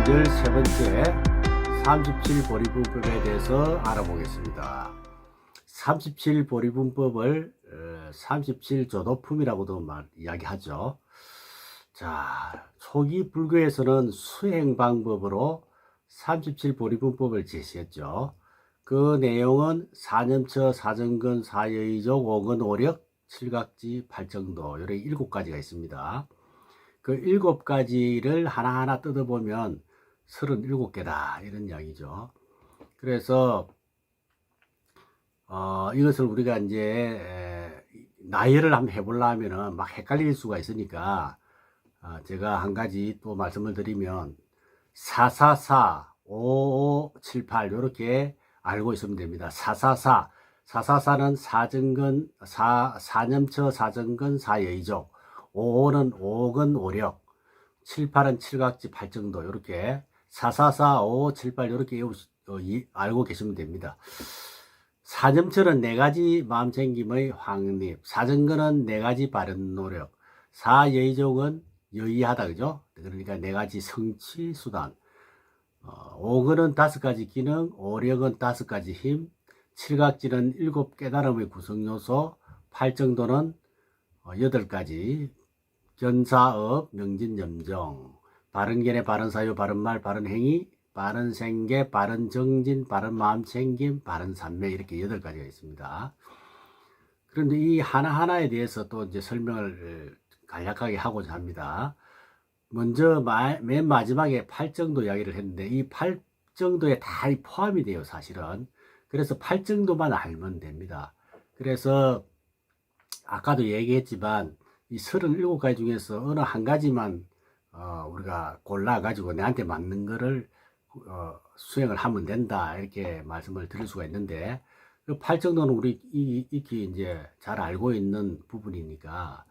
명절 세 번째 37보리분법에 대해서 알아보겠습니다. 37보리분법을 37조도품이라고도 이야기하죠. 자, 초기 불교에서는 수행 방법으로 37보리분법을 제시했죠. 그 내용은 사념처, 사정근, 사여의족, 오근, 오력, 칠각지, 팔정도 이렇게 7가지가 있습니다. 그 7가지를 하나하나 뜯어보면 37개다 이런 이야기죠. 그래서 이것을 우리가 이제 나열을 한번 해보려면은 막 헷갈릴 수가 있으니까 제가 한 가지 또 말씀을 드리면 444, 5578 이렇게 알고 있으면 됩니다. 444는 사정근, 사념처, 사정근, 사여의족, 55는 오근, 오력, 78은 칠각지, 팔정도 이렇게 444, 55, 78 이렇게 알고 계시면 됩니다. 사념처는 4가지 마음챙김의 확립, 사정근은 4가지 바른 노력, 사여의족은 여의하다, 그죠? 그러니까 4가지 성취 수단, 오근은 5가지 기능, 오력은 5가지 힘, 칠각지는 7 깨달음의 구성요소, 팔정도는 8가지 견사업, 명진염정, 바른견해, 바른사유, 바른말, 바른행위, 바른생계, 바른정진, 바른마음챙김, 바른삼매 이렇게 8가지가 있습니다. 그런데 이 하나하나에 대해서 또 이제 설명을 간략하게 하고자 합니다. 먼저 맨 마지막에 팔정도 이야기를 했는데 이 팔정도에 다 포함이 돼요, 사실은. 그래서 팔정도만 알면 됩니다. 그래서 아까도 얘기했지만 이 37가지 중에서 어느 한 가지만 우리가 골라 가지고 내한테 맞는 거를 수행을 하면 된다 이렇게 말씀을 드릴 수가 있는데, 그 팔정도는 우리 익히 이제 잘 알고 있는 부분이니까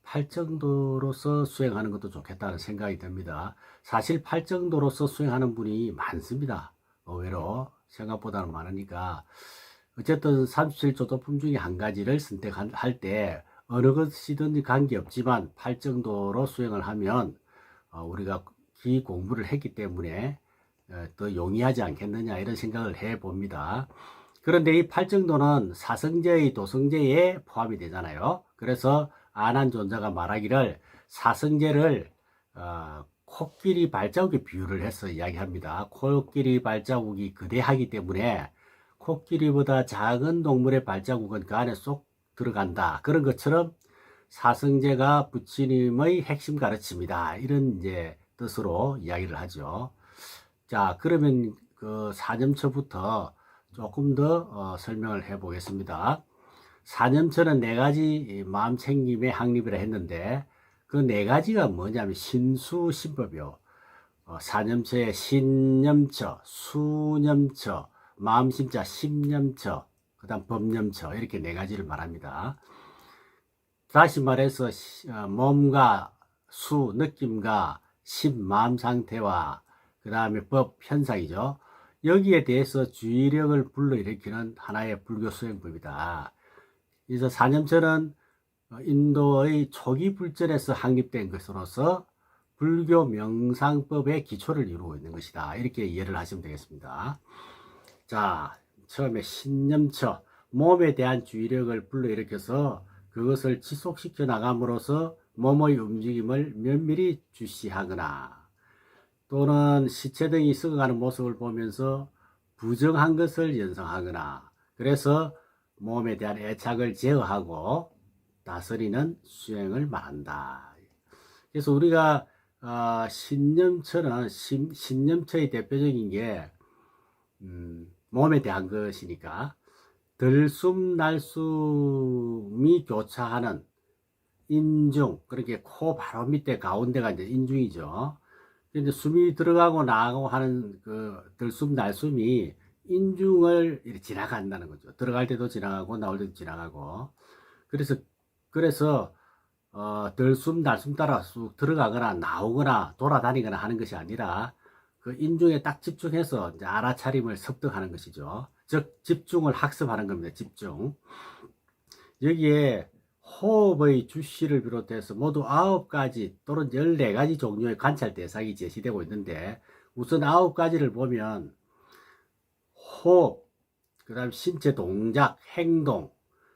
팔정도로서 수행하는 것도 좋겠다는 생각이 듭니다. 사실 팔정도로서 수행하는 분이 많습니다. 의외로 생각보다는 많으니까. 어쨌든 37조도품 중에 한 가지를 선택할 때 어느 것이든지 관계없지만 팔정도로 수행을 하면 우리가 기 공부를 했기 때문에 더 용이하지 않겠느냐 이런 생각을 해 봅니다. 그런데 이 팔정도는 사성제의 도성제에 포함이 되잖아요. 그래서 아난존자가 말하기를 사성제를 코끼리 발자국에 비유를 해서 이야기합니다. 코끼리 발자국이 거대하기 때문에 코끼리보다 작은 동물의 발자국은 그 안에 쏙 들어간다. 그런 것처럼 사성제가 부처님의 핵심 가르침이다. 이런 이제 뜻으로 이야기를 하죠. 자, 그러면 그 사념처부터 조금 더 설명을 해 보겠습니다. 사념처는 4가지 마음챙김의 확립이라 했는데 그 4가지가 뭐냐면 신수신법이요. 사념처의 신념처, 수념처, 마음심자, 심념처, 그 다음 법념처 이렇게 4가지를 말합니다. 다시 말해서 몸과 수, 느낌과 심, 마음 상태와 그 다음에 법, 현상이죠. 여기에 대해서 주의력을 불러일으키는 하나의 불교 수행법이다. 그래서 사념처는 인도의 초기 불전에서 확립된 것으로서 불교 명상법의 기초를 이루고 있는 것이다. 이렇게 이해를 하시면 되겠습니다. 자, 처음에 신념처, 몸에 대한 주의력을 불러일으켜서 그것을 지속시켜 나감으로써 몸의 움직임을 면밀히 주시하거나 또는 시체 등이 썩어가는 모습을 보면서 부정한 것을 연상하거나, 그래서 몸에 대한 애착을 제어하고 다스리는 수행을 말한다. 그래서 우리가 신념처는 신념처의 대표적인 게 몸에 대한 것이니까 들숨 날숨이 교차하는 인중, 그렇게 코 바로 밑에 가운데가 이제 인중이죠. 근데 숨이 들어가고 나가고 하는 그 들숨 날숨이 인중을 이렇게 지나간다는 거죠. 들어갈 때도 지나가고 나올 때도 지나가고. 그래서 들숨 날숨 따라 쑥 들어가거나 나오거나 돌아다니거나 하는 것이 아니라 그 인중에 딱 집중해서 이제 알아차림을 습득하는 것이죠. 즉 집중을 학습하는 겁니다. 집중. 여기에 호흡의 주시를 비롯해서 모두 9가지 또는 14가지 종류의 관찰 대상이 제시되고 있는데, 우선 9가지를 보면 호흡, 그 다음에 신체 동작, 행동,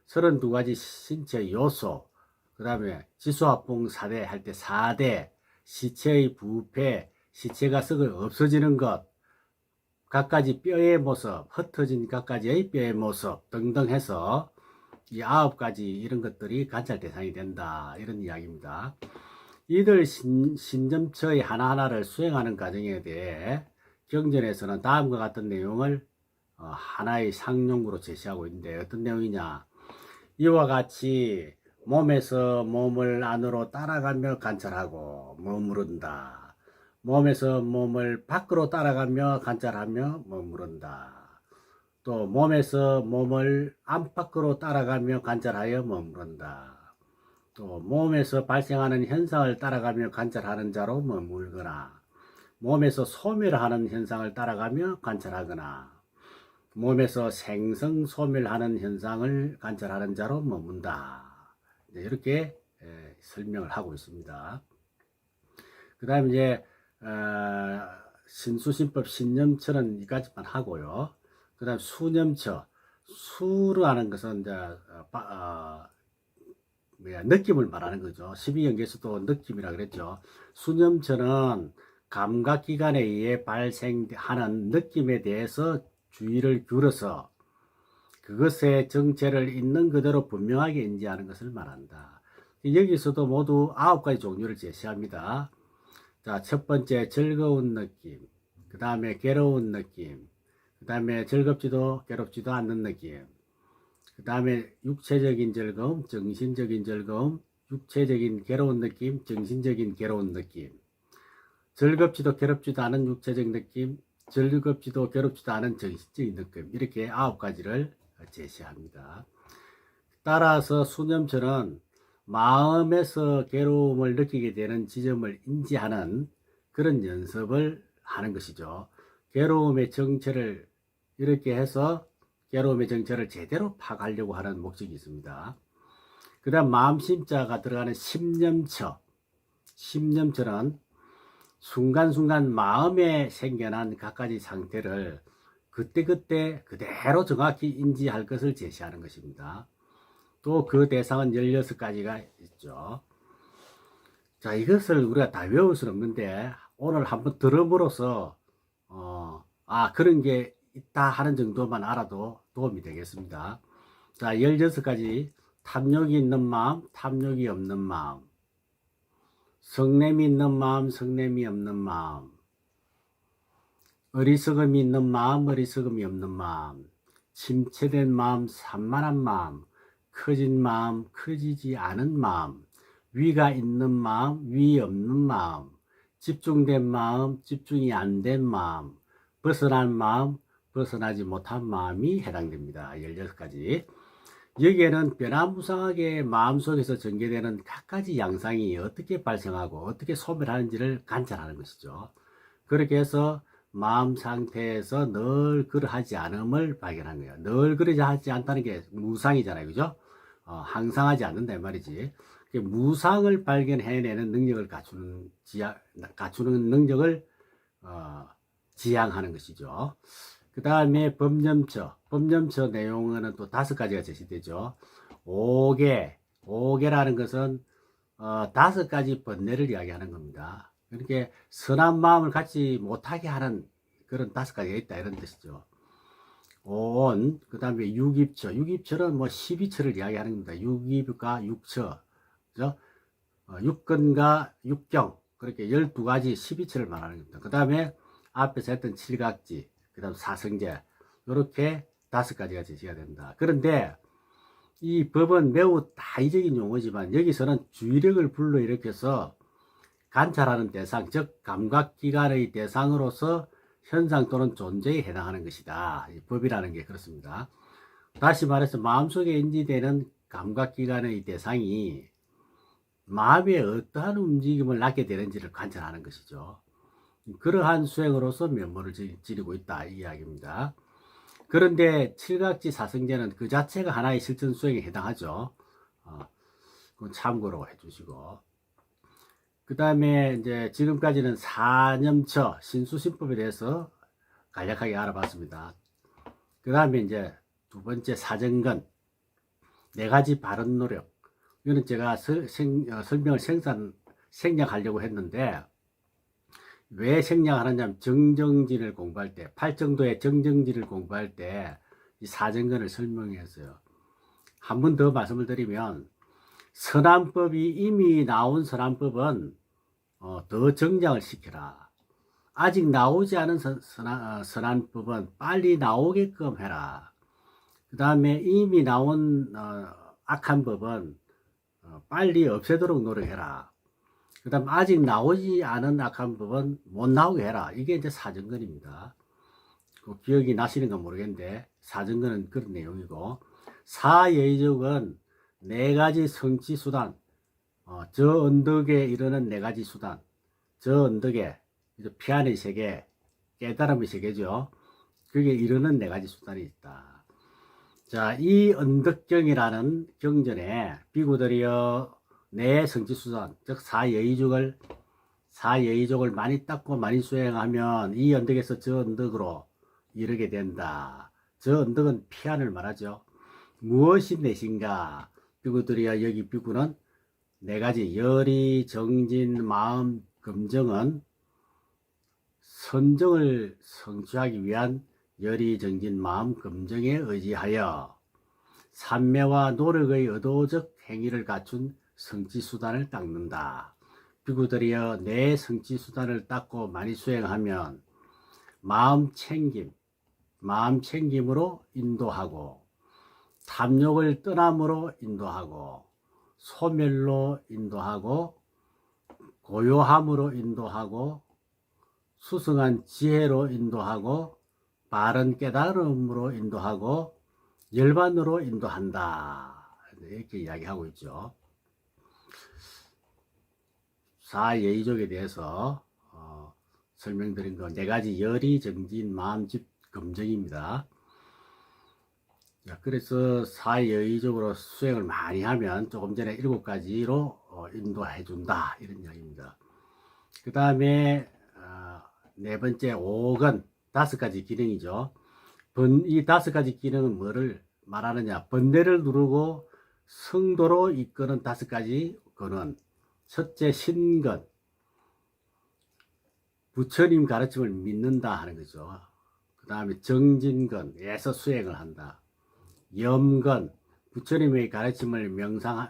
32가지 신체 요소, 그 다음에 지수화풍 4대 할 때 4대, 시체의 부패, 시체가 썩어 없어지는 것, 각가지 뼈의 모습, 흩어진 각가지의 뼈의 모습 등등 해서 이 9가지 이런 것들이 관찰 대상이 된다. 이런 이야기입니다. 이들 신점처의 하나하나를 수행하는 과정에 대해 경전에서는 다음과 같은 내용을 하나의 상용구로 제시하고 있는데 어떤 내용이냐. 이와 같이 몸에서 몸을 안으로 따라가며 관찰하고 머무른다. 몸에서 몸을 밖으로 따라가며 관찰하며 머무른다. 또 몸에서 몸을 안팎으로 따라가며 관찰하여 머무른다. 또 몸에서 발생하는 현상을 따라가며 관찰하는 자로 머물거나 몸에서 소멸하는 현상을 따라가며 관찰하거나 몸에서 생성 소멸하는 현상을 관찰하는 자로 머문다. 이렇게 설명을 하고 있습니다. 그 다음에 이제 신수신법 신념처는 이까지만 하고요. 그 다음 수념처, 수라는 것은 이제 느낌을 말하는 거죠. 12경계에서도 느낌이라 그랬죠. 수념처는 감각기관에 의해 발생하는 느낌에 대해서 주의를 기울여서 그것의 정체를 있는 그대로 분명하게 인지하는 것을 말한다. 여기서도 모두 9가지 종류를 제시합니다. 자, 첫 번째 즐거운 느낌, 그 다음에 괴로운 느낌, 그 다음에 즐겁지도 괴롭지도 않는 느낌, 그 다음에 육체적인 즐거움, 정신적인 즐거움, 육체적인 괴로운 느낌, 정신적인 괴로운 느낌, 즐겁지도 괴롭지도 않은 육체적 느낌, 즐겁지도 괴롭지도 않은 정신적인 느낌, 이렇게 9가지를 제시합니다. 따라서 수념처는 마음에서 괴로움을 느끼게 되는 지점을 인지하는 그런 연습을 하는 것이죠. 괴로움의 정체를 이렇게 해서 괴로움의 정체를 제대로 파악하려고 하는 목적이 있습니다. 그 다음 마음심자가 들어가는 심념처, 심념처는 순간순간 마음에 생겨난 각가지 상태를 그때그때 그대로 정확히 인지할 것을 제시하는 것입니다. 또 그 대상은 16가지가 있죠. 자, 이것을 우리가 다 외울 수는 없는데 오늘 한번 들음으로써 그런 게 있다 하는 정도만 알아도 도움이 되겠습니다. 자, 16가지. 탐욕이 있는 마음, 탐욕이 없는 마음, 성냄이 있는 마음, 성냄이 없는 마음, 어리석음이 있는 마음, 어리석음이 없는 마음, 침체된 마음, 산만한 마음, 커진 마음, 커지지 않은 마음, 위가 있는 마음, 위 없는 마음, 집중된 마음, 집중이 안 된 마음, 벗어난 마음, 벗어나지 못한 마음이 해당됩니다. 16가지. 여기에는 변화무쌍하게 마음속에서 전개되는 각가지 양상이 어떻게 발생하고 어떻게 소멸하는지를 관찰하는 것이죠. 그렇게 해서 마음 상태에서 늘 그러하지 않음을 발견한 거예요. 늘 그러하지 않다는 게 무상이잖아요. 그죠? 항상 하지 않는다 이 말이지. 무상을 발견해내는 능력을 갖추는 능력을 지향하는 것이죠. 그 다음에 법념처 내용은 또 5가지가 제시되죠. 오계라는 것은 5가지 번뇌를 이야기하는 겁니다. 그렇게 선한 마음을 갖지 못하게 하는 그런 5가지가 있다 이런 뜻이죠. 그 다음에 육입처는 뭐 12처를 이야기하는 겁니다. 육입과 육처, 그죠? 육근과 육경, 그렇게 12가지 12처를 말하는 겁니다. 그 다음에 앞에서 했던 칠각지, 그 다음 사성제, 이렇게 5가지가 제시가 됩니다. 그런데 이 법은 매우 다의적인 용어지만 여기서는 주의력을 불러일으켜서 관찰하는 대상, 즉 감각기관의 대상으로서 현상 또는 존재에 해당하는 것이다. 이 법이라는 게 그렇습니다. 다시 말해서 마음속에 인지되는 감각기관의 대상이 마음에 어떠한 움직임을 낳게 되는지를 관찰하는 것이죠. 그러한 수행으로서 면모를 지니고 있다 이 이야기입니다. 그런데 칠각지 사성제는 그 자체가 하나의 실천 수행에 해당하죠. 그건 참고로 해주시고, 그 다음에 이제 지금까지는 사념처 신수신법에 대해서 간략하게 알아봤습니다. 그 다음에 이제 두 번째 사정건, 네 가지 바른 노력. 이거는 제가 설명을 생략하려고 했는데, 왜 생략하느냐면 정정진을 공부할 때, 팔정도의 정정진을 공부할 때 이 사정건을 설명했어요. 한 번 더 말씀을 드리면, 선안법이 이미 나온 선안법은 더 정장을 시켜라. 아직 나오지 않은 선안법은 빨리 나오게끔 해라. 그 다음에 이미 나온 악한 법은 빨리 없애도록 노력해라. 그 다음 아직 나오지 않은 악한 법은 못 나오게 해라. 이게 이제 사정건입니다. 기억이 나시는가 모르겠는데 사정건은 그런 내용이고, 사예의적은 네 가지 성취 수단, 저 언덕에 이르는 네 가지 수단, 저 언덕에 피안의 세계, 깨달음의 세계죠. 그게 이르는 네 가지 수단이 있다. 자, 이 언덕경이라는 경전에 비구들이여 내 성취수단, 즉 사예의족을 많이 닦고 많이 수행하면 이 언덕에서 저 언덕으로 이르게 된다. 저 언덕은 피안을 말하죠. 무엇이 내신가? 비구들이여, 여기 비구는 네 가지 열이, 정진, 마음, 금정은 선정을 성취하기 위한 열이, 정진, 마음, 금정에 의지하여 삼매와 노력의 의도적 행위를 갖춘 성취수단을 닦는다. 비구들이여, 내 성취수단을 닦고 많이 수행하면 마음 챙김으로 인도하고, 탐욕을 떠남으로 인도하고, 소멸로 인도하고, 고요함으로 인도하고, 수승한 지혜로 인도하고, 바른 깨달음으로 인도하고, 열반으로 인도한다. 이렇게 이야기하고 있죠. 사예의족에 대해서 설명드린 거 네 가지 열이, 정진, 마음, 집, 금정입니다. 그래서 사예의적으로 수행을 많이 하면 조금 전에 7가지로 인도해 준다, 이런 이야기입니다. 그 다음에 네 번째 5건, 5가지 기능이죠. 이 5가지 기능은 뭐를 말하느냐? 번뇌를 누르고 성도로 이끄는 5가지 건은, 첫째 신건, 부처님 가르침을 믿는다 하는 거죠. 그 다음에 정진건에서 수행을 한다. 염건, 부처님의 가르침을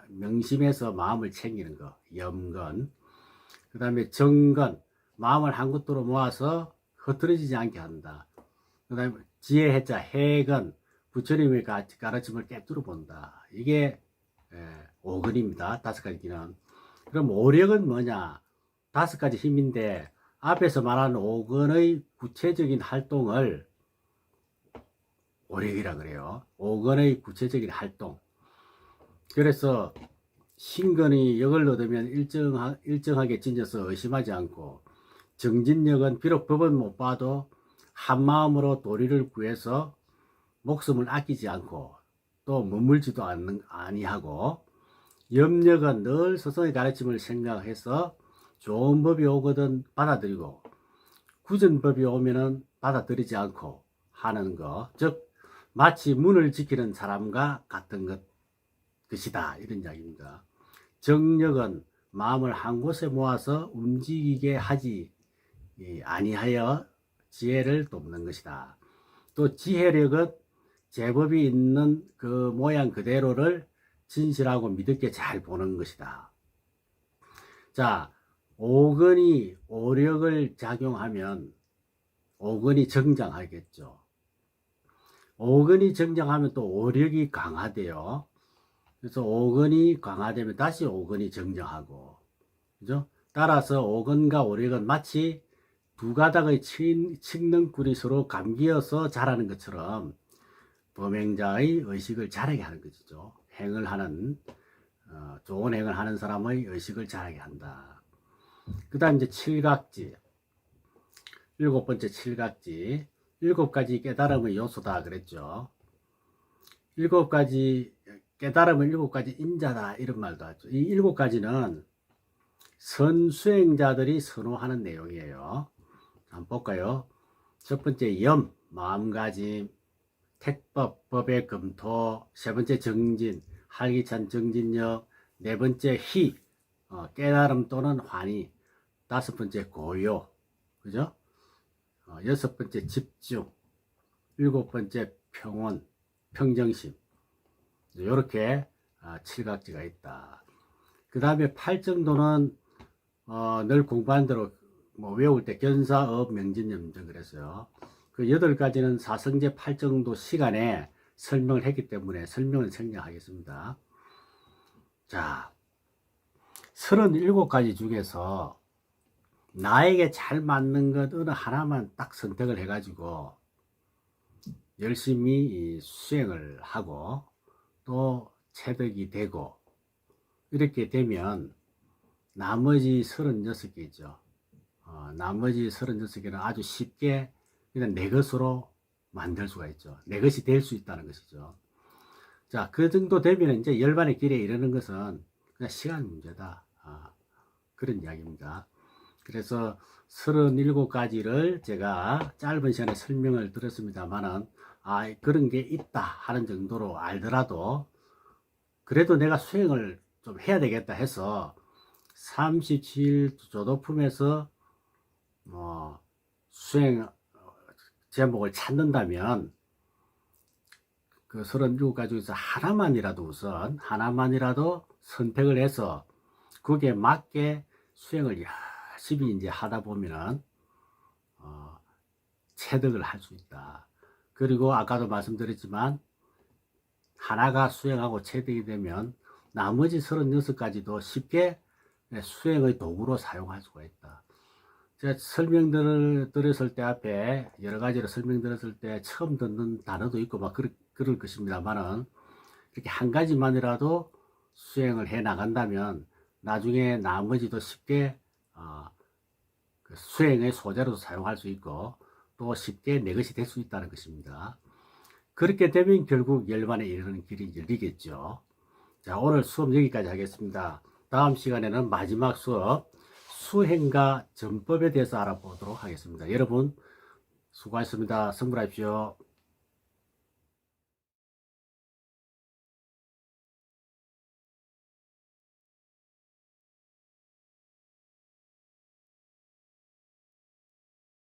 명심해서 마음을 챙기는 거, 염건. 그 다음에 정건, 마음을 한 곳으로 모아서 흐트러지지 않게 한다. 그 다음에 지혜해자, 해건, 부처님의 가르침을 깨뜨려 본다. 이게 5건입니다. 5가지 기능. 그럼 오력은 뭐냐? 5가지 힘인데 앞에서 말하는 5건의 구체적인 활동을 오력이라 그래요. 5건의 구체적인 활동. 그래서 신건이 역을 얻으면 일정하게 지녀서 의심하지 않고, 정진력은 비록 법은 못 봐도 한마음으로 도리를 구해서 목숨을 아끼지 않고 또 머물지도 아니하고, 염력은 늘 스승의 가르침을 생각해서 좋은 법이 오거든 받아들이고, 굳은 법이 오면은 받아들이지 않고 하는 것, 즉 마치 문을 지키는 사람과 같은 것이다, 이런 이야기입니다. 정력은 마음을 한 곳에 모아서 움직이게 하지 아니하여 지혜를 돕는 것이다. 또 지혜력은 제법이 있는 그 모양 그대로를 진실하고 믿을게 잘 보는 것이다. 자, 5건이 오력을 작용하면 5건이 정장하겠죠. 5건이 정장하면 또 오력이 강화돼요. 그래서 5건이 강화되면 다시 5건이 정정하고, 그죠? 따라서 5건과 오력은 마치 두 가닥의 칡능꿀이 서로 감기어서 자라는 것처럼 범행자의 의식을 자라게 하는 것이죠. 좋은 행을 하는 사람의 의식을 자라게 한다. 그 다음 이제 칠각지, 7번째 칠각지, 7가지 깨달음의 요소다 그랬죠. 7가지 깨달음은 7가지 인자다, 이런 말도 하죠. 이 7가지는 선수행자들이 선호하는 내용이에요. 한번 볼까요? 첫 번째 염, 마음가짐, 택법, 법의 검토, 세 번째 정진, 활기찬 정진력, 네 번째 희, 깨달음 또는 환희, 다섯 번째 고요, 그죠? 여섯 번째 집중, 일곱 번째 평온, 평정심. 이렇게 칠각지가 있다. 그 다음에 팔정도는 늘 공부한 대로 뭐 외울 때 견사업 명진염정 그랬어요. 그 여덟 가지는 사성제 팔정도 시간에 설명을 했기 때문에 설명을 생략하겠습니다. 자, 37가지 중에서 나에게 잘 맞는 것 어느 하나만 딱 선택을 해가지고 열심히 수행을 하고 또 체득이 되고 이렇게 되면 나머지 36개죠. 나머지 36개는 아주 쉽게 그냥 내 것으로 만들 수가 있죠. 내 것이 될 수 있다는 것이죠. 자, 그 정도 되면 이제 열반의 길에 이르는 것은 그냥 시간 문제다. 그런 이야기입니다. 그래서 37가지를 제가 짧은 시간에 설명을 드렸습니다만은, 그런 게 있다 하는 정도로 알더라도, 그래도 내가 수행을 좀 해야 되겠다 해서 37 조도품에서 수행 제목을 찾는다면 그 37가지 중에서 하나만이라도 선택을 해서 거기에 맞게 수행을 열심히 이제 하다 보면은 체득을 할 수 있다. 그리고 아까도 말씀드렸지만 하나가 수행하고 체득이 되면 나머지 36가지도 쉽게 수행의 도구로 사용할 수가 있다. 제가 설명드렸을 때 앞에 여러 가지로 설명드렸을 때 처음 듣는 단어도 있고 막 그럴 것입니다만은 이렇게 한 가지만이라도 수행을 해 나간다면 나중에 나머지도 쉽게 그 수행의 소재로도 사용할 수 있고 또 쉽게 내 것이 될 수 있다는 것입니다. 그렇게 되면 결국 열반에 이르는 길이 열리겠죠. 자, 오늘 수업 여기까지 하겠습니다. 다음 시간에는 마지막 수업 수행과 전법에 대해서 알아보도록 하겠습니다. 여러분 수고하셨습니다. 성불하십시오.